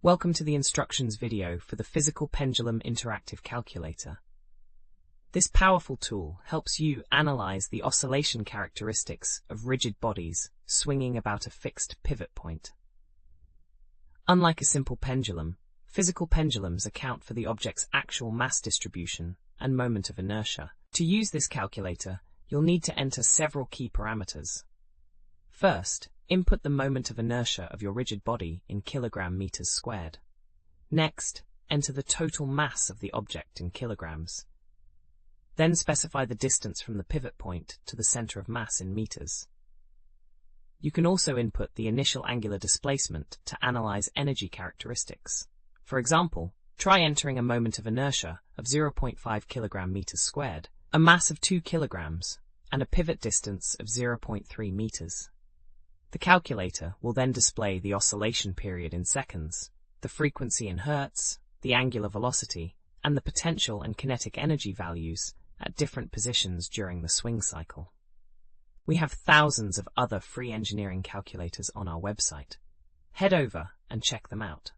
Welcome to the instructions video for the Physical Pendulum Interactive Calculator. This powerful tool helps you analyze the oscillation characteristics of rigid bodies swinging about a fixed pivot point. Unlike a simple pendulum, physical pendulums account for the object's actual mass distribution and moment of inertia. To use this calculator, you'll need to enter several key parameters. First, input the moment of inertia of your rigid body in kilogram-meters squared. Next, enter the total mass of the object in kilograms. Then specify the distance from the pivot point to the center of mass in meters. You can also input the initial angular displacement to analyze energy characteristics. For example, try entering a moment of inertia of 0.5 kilogram-meters squared, a mass of 2 kilograms, and a pivot distance of 0.3 meters. The calculator will then display the oscillation period in seconds, the frequency in hertz, the angular velocity, and the potential and kinetic energy values at different positions during the swing cycle. We have thousands of other free engineering calculators on our website. Head over and check them out.